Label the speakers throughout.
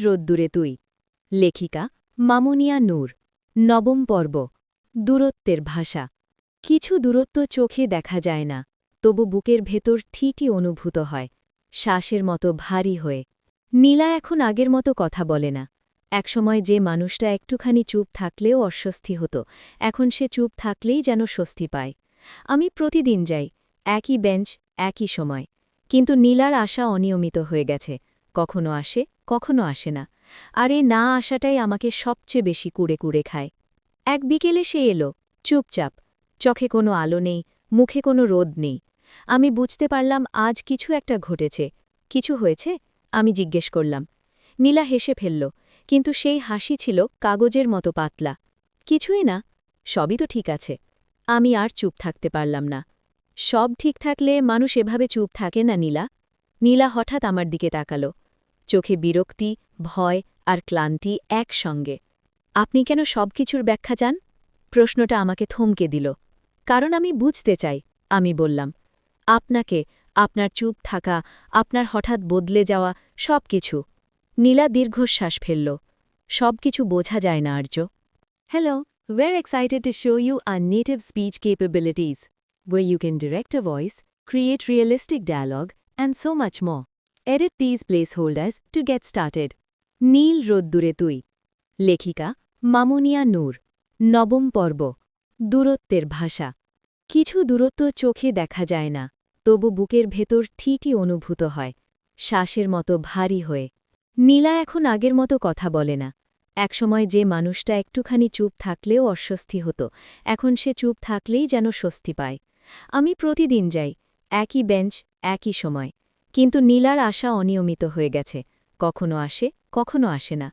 Speaker 1: রোদ্দুরে তুই লেখিকা মামুনিয়া নূর নবম পর্ব দূরত্বের ভাষা কিছু দূরত্ব চোখে দেখা যায় না তবু বুকের ভেতর ঠিকই অনুভূত হয় শ্বাসের মতো ভারী হয়ে নীলা এখন আগের মতো কথা বলে না একসময় যে মানুষটা একটুখানি চুপ থাকলেও অস্বস্তি হতো এখন সে চুপ থাকলেই যেন স্বস্তি পায় আমি প্রতিদিন যাই একই বেঞ্চ একই সময় কিন্তু নীলার আশা অনিয়মিত হয়ে গেছে কখনো আসে কখনো আসে না আর এ না আসাটাই আমাকে সবচেয়ে বেশি কুড়ে কুড়ে খায় এক বিকেলে সে এলো চুপচাপ চোখে কোনো আলো নেই মুখে কোনো রোদ নেই আমি বুঝতে পারলাম আজ কিছু একটা ঘটেছে কিছু হয়েছে আমি জিজ্ঞেস করলাম নীলা হেসে ফেলল কিন্তু সেই হাসি ছিল কাগজের মতো পাতলা কিছুই না সবই তো ঠিক আছে আমি আর চুপ থাকতে পারলাম না সব ঠিক থাকলে মানুষ এভাবে চুপ থাকে না নীলা নীলা হঠাৎ আমার দিকে তাকালো চোখে বিরক্তি ভয় আর ক্লান্তি একসঙ্গে আপনি কেন সবকিছুর ব্যাখ্যা চান প্রশ্নটা আমাকে থমকে দিল কারণ আমি বুঝতে চাই আমি বললাম আপনাকে আপনার চুপ থাকা আপনার হঠাৎ বদলে যাওয়া সবকিছু নীলা দীর্ঘশ্বাস ফেলল সবকিছু বোঝা যায় না আর্য hello we're excited to show you our native speech capabilities where you can direct a voice create realistic dialogue and so much more edit these placeholders to get started নীল রোদ্দুরে তুই লেখিকা মামুনিয়া নূর নবম পর্ব দূরত্বের ভাষা কিছু দূরত্ব চোখে দেখা যায় না তবু বুকের ভেতর ঠিকই অনুভূত হয় শ্বাসের মতো ভারী হয়ে নীলা এখন আগের মতো কথা বলে না একসময় যে মানুষটা একটুখানি চুপ থাকলেও অস্বস্তি হতো এখন সে চুপ থাকলেই যেন স্বস্তি পায় আমি প্রতিদিন যাই একই বেঞ্চ একই সময় কিন্তু নীলার আশা অনিয়মিত হয়ে গেছে কখনো আসে কখনো আসে না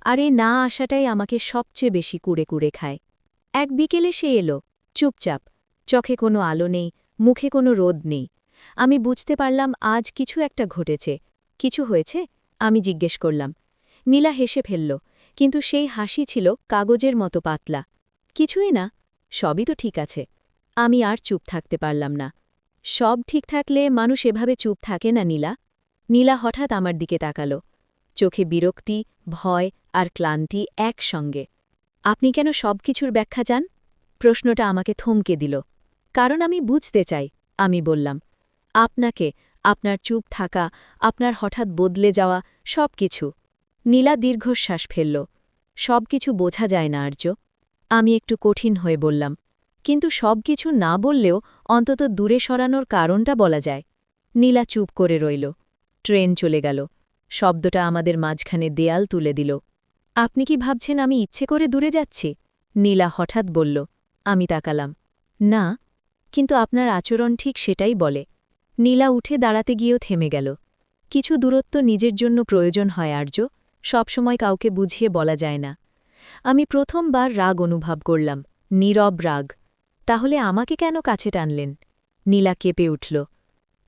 Speaker 1: আর এ না আসাটাই আমাকে সবচেয়ে বেশি কুড়ে কুড়ে খায় এক বিকেলে সে এলো চুপচাপ চোখে কোনো আলো নেই মুখে কোনো রোদ নেই আমি বুঝতে পারলাম আজ কিছু একটা ঘটেছে কিছু হয়েছে আমি জিজ্ঞেস করলাম নীলা হেসে ফেলল কিন্তু সেই হাসি ছিল কাগজের মতো পাতলা কিছুই না সবই তো ঠিক আছে আমি আর চুপ থাকতে পারলাম না সব ঠিক থাকলে মানুষ এভাবে চুপ থাকে না নীলা নীলা হঠাৎ আমার দিকে তাকালো চোখে বিরক্তি ভয় আর ক্লান্তি একসঙ্গে আপনি কেন সবকিছুর ব্যাখ্যা চান প্রশ্নটা আমাকে থমকে দিল কারণ আমি বুঝতে চাই আমি বললাম আপনাকে আপনার চুপ থাকা আপনার হঠাৎ বদলে যাওয়া সবকিছু নীলা দীর্ঘশ্বাস ফেলল সবকিছু বোঝা যায় না আর্য আমি একটু কঠিন হয়ে বললাম কিন্তু সবকিছু না বললেও অন্তত দূরে সরানোর কারণটা বলা যায় নীলা চুপ করে রইল ট্রেন চলে গেল শব্দটা আমাদের মাঝখানে দেয়াল তুলে দিল আপনি কি ভাবছেন আমি ইচ্ছে করে দূরে যাচ্ছি নীলা হঠাৎ বলল আমি তাকালাম না কিন্তু আপনার আচরণ ঠিক সেটাই বলে নীলা উঠে দাঁড়াতে গিয়েও থেমে গেল কিছু দূরত্ব নিজের জন্য প্রয়োজন হয় আর্য সবসময় কাউকে বুঝিয়ে বলা যায় না আমি প্রথমবার রাগ অনুভব করলাম নীরব রাগ তাহলে আমাকে কেন কাছে টানলেন নীলা কেঁপে উঠল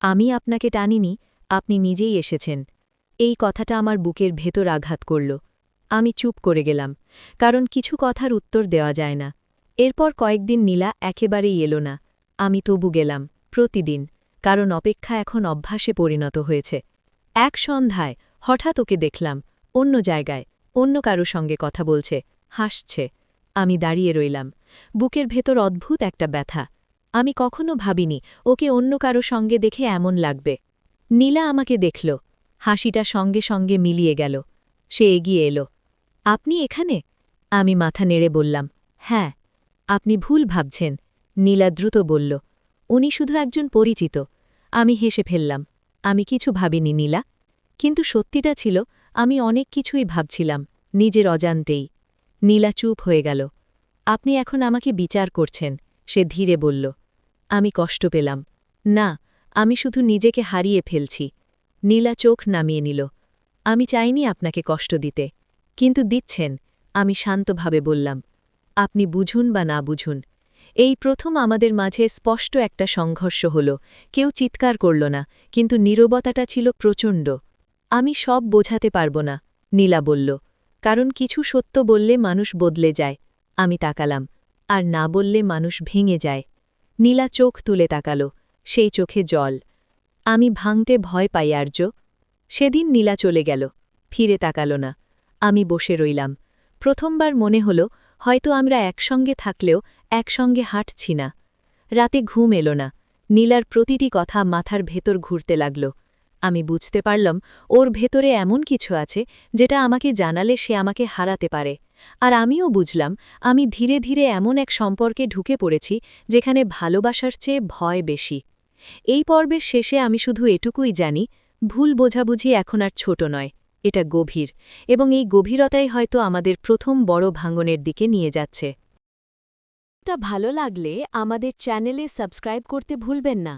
Speaker 1: আমি আপনাকে টানিনি আপনি নিজেই এসেছেন এই কথাটা আমার বুকের ভেতর আঘাত করল আমি চুপ করে গেলাম কারণ কিছু কথার উত্তর দেওয়া যায় না এরপর কয়েকদিন নীলা একেবারেই এলো না আমি তবু গেলাম প্রতিদিন কারণ অপেক্ষা এখন অভ্যাসে পরিণত হয়েছে এক সন্ধ্যায় হঠাৎ ওকে দেখলাম অন্য জায়গায় অন্য কারো সঙ্গে কথা বলছে হাসছে আমি দাঁড়িয়ে রইলাম বুকের ভেতর অদ্ভুত একটা ব্যথা আমি কখনো ভাবিনি ওকে অন্য কারো সঙ্গে দেখে এমন লাগবে নীলা আমাকে দেখল হাসিটা সঙ্গে সঙ্গে মিলিয়ে গেল সে এগিয়ে এলো আপনি এখানে আমি মাথা নেড়ে বললাম হ্যাঁ আপনি ভুল ভাবছেন নীলা দ্রুত বলল উনি শুধু একজন পরিচিত আমি হেসে ফেললাম আমি কিছু ভাবিনি নীলা কিন্তু সত্যিটা ছিল আমি অনেক কিছুই ভাবছিলাম নিজের অজান্তেই নীলা চুপ হয়ে গেল আপনি এখন আমাকে বিচার করছেন সে ধীরে বলল আমি কষ্ট পেলাম না আমি শুধু নিজেকে হারিয়ে ফেলছি নীলা চোখ নামিয়ে নিল আমি চাইনি আপনাকে কষ্ট দিতে কিন্তু দিচ্ছেন আমি শান্তভাবে বললাম আপনি বুঝুন বা না বুঝুন এই প্রথম আমাদের মাঝে স্পষ্ট একটা সংঘর্ষ হল কেউ চিৎকার করল না কিন্তু নীরবতাটা ছিল প্রচণ্ড আমি সব বোঝাতে পারব না নীলা বলল কারণ কিছু সত্য বললে মানুষ বদলে যায় আমি তাকালাম আর না বললে মানুষ ভেঙে যায় নীলা চোখ তুলে তাকাল সেই চোখে জল আমি ভাঙতে ভয় পাই আর্য সেদিন নীলা চলে গেল ফিরে তাকাল না আমি বসে রইলাম। প্রথমবার মনে হলো হয়তো আমরা একসঙ্গে থাকলেও একসঙ্গে হাঁটছি না। রাতে ঘুম এলো না। নীলার প্রতিটি কথা মাথার ভেতর ঘুরতে লাগল। আমি বুঝতে পারলাম ওর ভেতরে এমন কিছু আছে যেটা আমাকে জানালে সে আমাকে হারাতে পারে। আর আমিও বুঝলাম আমি ধীরে ধীরে এমন এক সম্পর্কে ঢুকে পড়েছি যেখানে ভালোবাসার চেয়ে ভয় বেশি। এই পর্বের শেষে আমি শুধু এটুকুই জানি, ভুল বোঝাবুঝি এখন আর ছোট নয়, এটা গভীর, এবং এই গভীরতাই হয়তো আমাদের প্রথম বড় ভাঙনের দিকে নিয়ে যাচ্ছে। ভালো লাগলে আমাদের চ্যানেলে সাবস্ক্রাইব করতে ভুলবেন না।